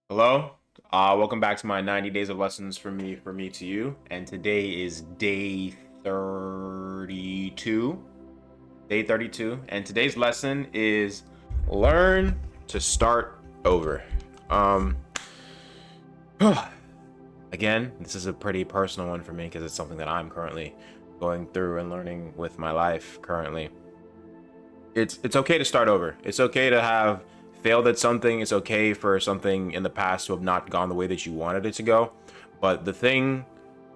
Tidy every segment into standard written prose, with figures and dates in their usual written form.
Hello. Welcome back to my 90 days of lessons for me to you. And today is day 32. Day 32. And today's lesson is learn to start over. Um Again, this is a pretty personal one for me because it's something that I'm currently going through and learning with my life currently. It's okay to start over. It's okay to have failed at something. It's okay for something in the past to have not gone the way that you wanted it to go. But the thing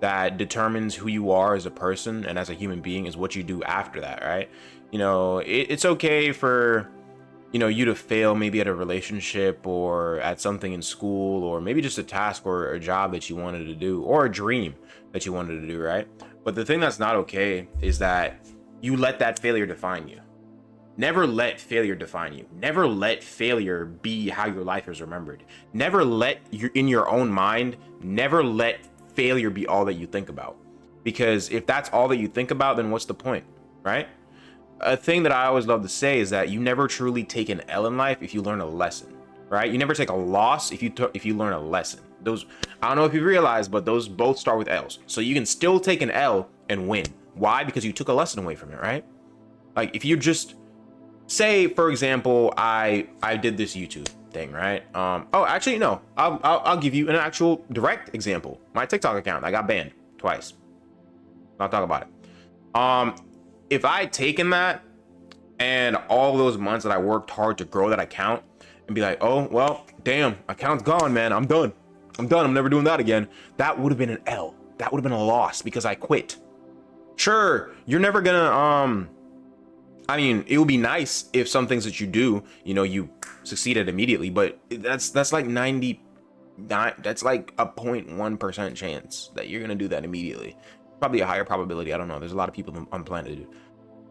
that determines who you are as a person and as a human being is what you do after that, right? It's okay for you to fail maybe at a relationship or at something in school or maybe just a task or a job that you wanted to do or a dream that you wanted to do, right? But the thing that's not okay is that you let that failure define you. Never let failure define you. Never let failure be how your life is remembered. Never let in your own mind, never let failure be all that you think about. Because if that's all that you think about, then what's the point, right? A thing that I always love to say is that you never truly take an L in life if you learn a lesson, right? You never take a loss if you learn a lesson. Those, I don't know if you realize, but those both start with L's. So you can still take an L and win. Why? Because you took a lesson away from it, right? Like if you just say, for example, I did this YouTube thing, right? Oh, actually, no. I'll give you an actual direct example. My TikTok account, I got banned twice. I'll talk about it. If I had taken that and all those months that I worked hard to grow that account and be like, oh well, damn, account's gone, man. I'm done. I'm done. I'm never doing that again. That would have been an L. That would have been a loss because I quit. Sure, you're never gonna I mean, it would be nice if some things that you do, you succeeded immediately, but that's like 99, that's like a 0.1% chance that you're gonna do that immediately. Probably a higher probability. I don't know. There's a lot of people on planet dude.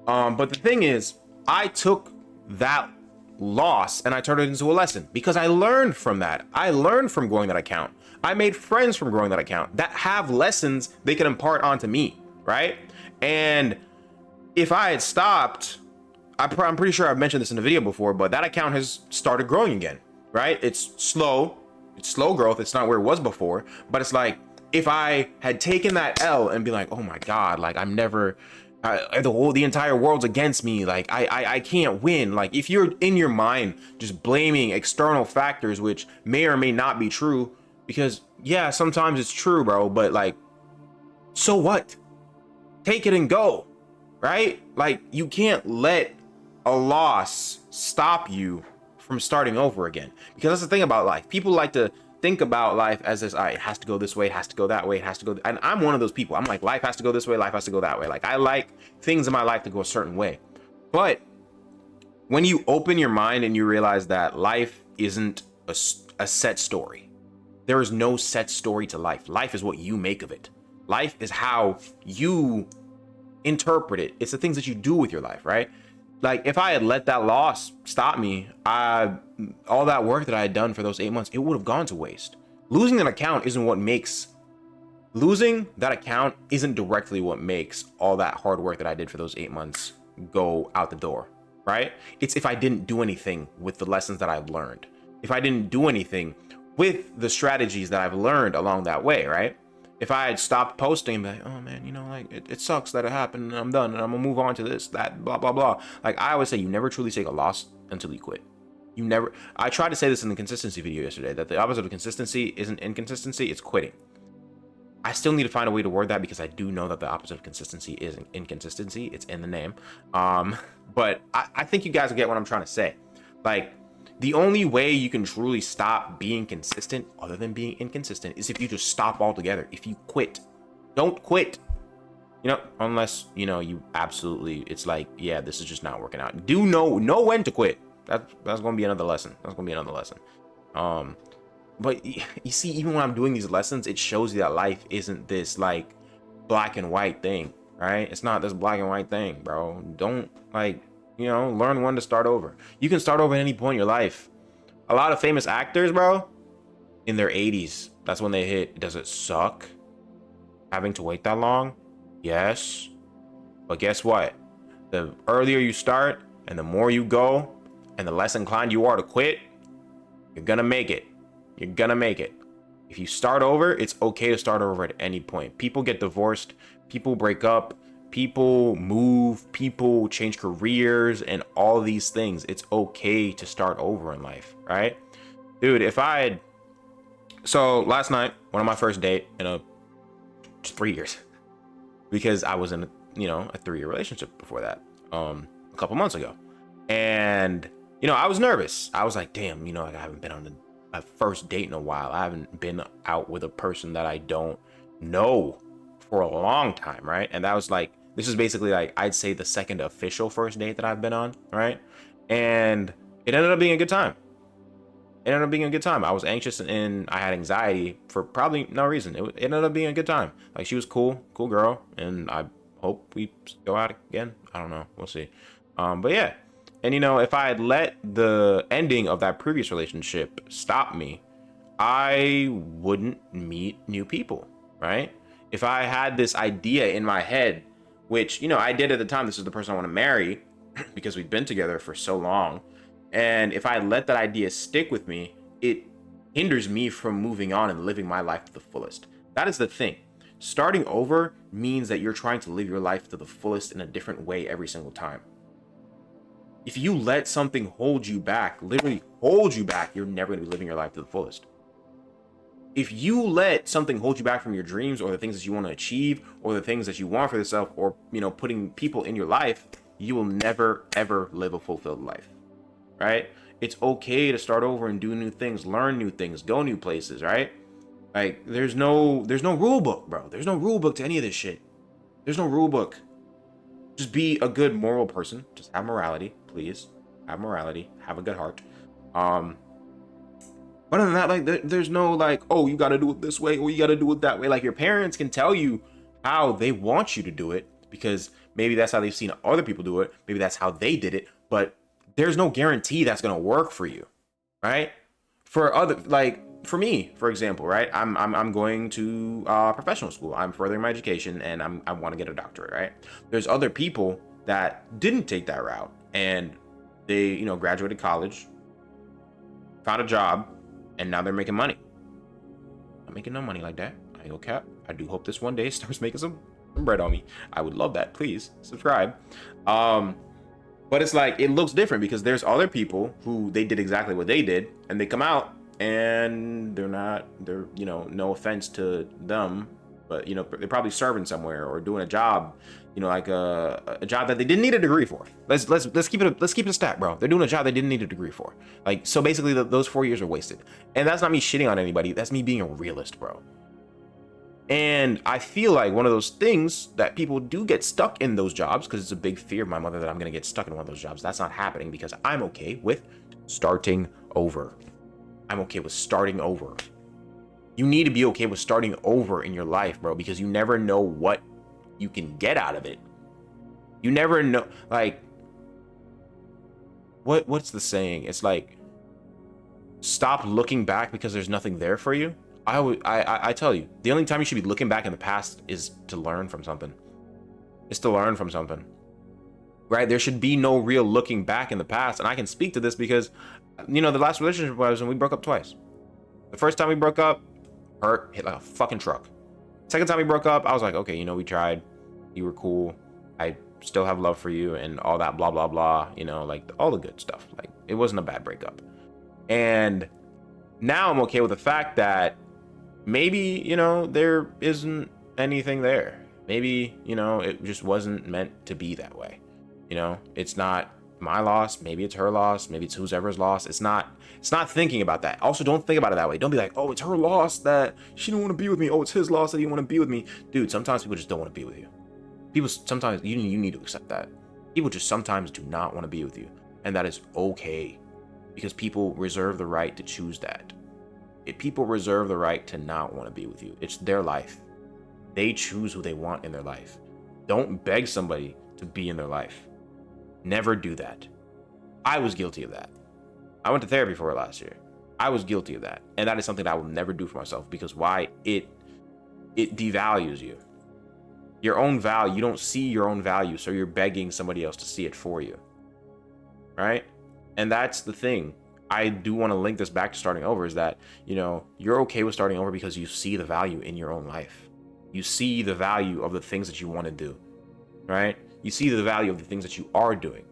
But the thing is, I took that loss and I turned it into a lesson because I learned from that. I learned from growing that account. I made friends from growing that account that have lessons they can impart onto me, right? And if I had stopped, I'm pretty sure I've mentioned this in the video before, but that account has started growing again, right? It's slow growth. It's not where it was before, but it's like if I had taken that L and be like, oh my God, like I'm never, the entire world's against me. Like I can't win. Like if you're in your mind just blaming external factors, which may or may not be true, because yeah, sometimes it's true, bro, but like, so what? Take it and go, right? Like you can't let a loss stop you from starting over again, because that's the thing about life. People like to think about life as this, all right, it has to go this way, it has to go that way, it has to go, and I'm one of those people. I'm like, life has to go this way, life has to go that way. Like I like things in my life to go a certain way. But when you open your mind and you realize that life isn't a set story, there is no set story to life. Life is what you make of it. Life is how you interpret it. It's the things that you do with your life, right? Like if I had let that loss stop me, all that work that I had done for those 8 months, it would have gone to waste. Losing an account isn't what makes losing that account isn't directly what makes all that hard work that I did for those 8 months go out the door, right? It's if I didn't do anything with the lessons that I've learned, if I didn't do anything with the strategies that I've learned along that way, right? If I had stopped posting and be like, oh man, like it sucks that it happened and I'm done and I'm gonna move on to this, that, blah, blah, blah. Like I always say, you never truly take a loss until you quit. You never, I tried to say this in the consistency video yesterday, that the opposite of consistency isn't inconsistency, it's quitting. I still need to find a way to word that because I do know that the opposite of consistency is inconsistency. It's in the name. But I think you guys will get what I'm trying to say. Like, the only way you can truly stop being consistent, other than being inconsistent, is if you just stop altogether. If you quit, don't quit. Unless you absolutely, it's like, yeah, this is just not working out. Do know when to quit. That's gonna be another lesson. That's gonna be another lesson. But you see, even when I'm doing these lessons, it shows you that life isn't this like black and white thing, right? It's not this black and white thing, bro. Don't learn when to start over. You can start over at any point in your life. A lot of famous actors, bro, in their 80s, that's when they hit. Does it suck having to wait that long? Yes. But guess what? The earlier you start and the more you go and the less inclined you are to quit, you're gonna make it. You're gonna make it. If you start over, it's okay to start over at any point. People get divorced, people break up, people move, people change careers, and all these things. It's okay to start over in life, right? Dude, so last night, one of my first date in 3 years, because I was in a 3-year relationship before that, a couple months ago. And, I was nervous. I was like, damn, like I haven't been on a first date in a while. I haven't been out with a person that I don't know for a long time, right? And that was like, this is basically like, I'd say the second official first date that I've been on, right? And it ended up being a good time. I was anxious and I had anxiety for probably no reason. It ended up being a good time. Like, she was cool girl, and I hope we go out again. I don't know. We'll see. But yeah. And if I had let the ending of that previous relationship stop me, I wouldn't meet new people, right? If I had this idea in my head, which, I did at the time, this is the person I want to marry because we've been together for so long. And if I let that idea stick with me, it hinders me from moving on and living my life to the fullest. That is the thing. Starting over means that you're trying to live your life to the fullest in a different way every single time. If you let something hold you back, literally hold you back, you're never going to be living your life to the fullest. If you let something hold you back from your dreams or the things that you want to achieve or the things that you want for yourself, or, putting people in your life, you will never, ever live a fulfilled life, right? It's okay to start over and do new things, learn new things, go new places, right? Like, there's no rule book, bro. There's no rule book to any of this shit. There's no rule book. Just be a good moral person. Just have morality, please. Have morality. Have a good heart. Other than that, like, there's no like, oh, you got to do it this way or you got to do it that way. Like, your parents can tell you how they want you to do it because maybe that's how they've seen other people do it. Maybe that's how they did it. But there's no guarantee that's going to work for you, right? For me, for example, right? I'm going to professional school. I'm furthering my education and I want to get a doctorate, right? There's other people that didn't take that route and they, graduated college, found a job, and now they're making money. I'm making no money like that. I ain't gonna cap. I do hope this one day starts making some bread on me. I would love that. Please subscribe. But it's like, it looks different because there's other people who they did exactly what they did and they come out and they're no offense to them, but they're probably serving somewhere or doing a job, like a job that they didn't need a degree for. Let's keep it a stat, bro. They're doing a job they didn't need a degree for. Like, so basically those 4 years are wasted. And that's not me shitting on anybody. That's me being a realist, bro. And I feel like one of those things that people do get stuck in those jobs, because it's a big fear of my mother that I'm going to get stuck in one of those jobs. That's not happening because I'm okay with starting over. I'm okay with starting over. You need to be okay with starting over in your life, bro, because you never know what you can get out of it. You never know, like, what's the saying? It's like, stop looking back because there's nothing there for you. I tell you, the only time you should be looking back in the past is to learn from something. It's to learn from something, right? There should be no real looking back in the past. And I can speak to this because, the last relationship I was in, we broke up twice. The first time we broke up, hit like a fucking truck. Second time we broke up, I was like, okay, we tried. You were cool. I still have love for you and all that blah, blah, blah, like all the good stuff. Like, it wasn't a bad breakup. And now I'm okay with the fact that maybe, there isn't anything there. Maybe, it just wasn't meant to be that way. It's not my loss. Maybe it's her loss. Maybe it's whoever's loss. It's not thinking about that. Also, don't think about it that way. Don't be like, oh, it's her loss that she don't want to be with me. Oh, it's his loss that he want to be with me. Dude, sometimes people just don't want to be with you. People sometimes, you need to accept that. People just sometimes do not want to be with you. And that is okay. Because people reserve the right to choose that. If people reserve the right to not want to be with you, it's their life. They choose who they want in their life. Don't beg somebody to be in their life. Never do that. I was guilty of that. I went to therapy for it last year. I was guilty of that. And that is something that I will never do for myself because why? It devalues you. Your own value, you don't see your own value, so you're begging somebody else to see it for you. Right? And that's the thing. I do want to link this back to starting over, is that, you know, you're okay with starting over because you see the value in your own life. You see the value of the things that you want to do, right? You see the value of the things that you are doing.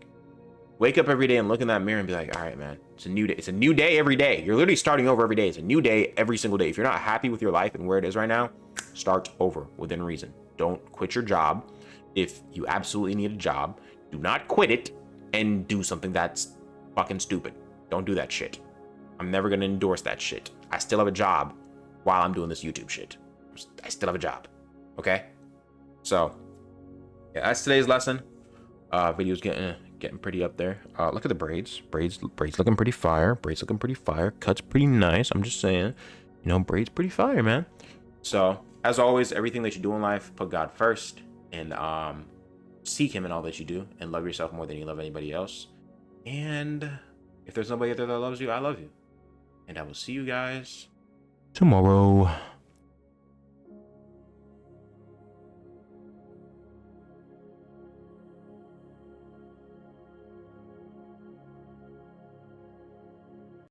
Wake up every day and look in that mirror and be like, all right, man, it's a new day. It's a new day every day. You're literally starting over every day. It's a new day every single day. If you're not happy with your life and where it is right now, start over within reason. Don't quit your job. If you absolutely need a job, do not quit it and do something that's fucking stupid. Don't do that shit. I'm never going to endorse that shit. I still have a job while I'm doing this YouTube shit. I still have a job. Okay? So, yeah, that's today's lesson. Video's getting pretty up there. Look at the braids. Braids looking pretty fire. Braids looking pretty fire. Cuts pretty nice. I'm just saying. You know, braids pretty fire, man. So, as always, everything that you do in life, put God first. And seek him in all that you do. And love yourself more than you love anybody else. And if there's nobody out there that loves you, I love you. And I will see you guys tomorrow.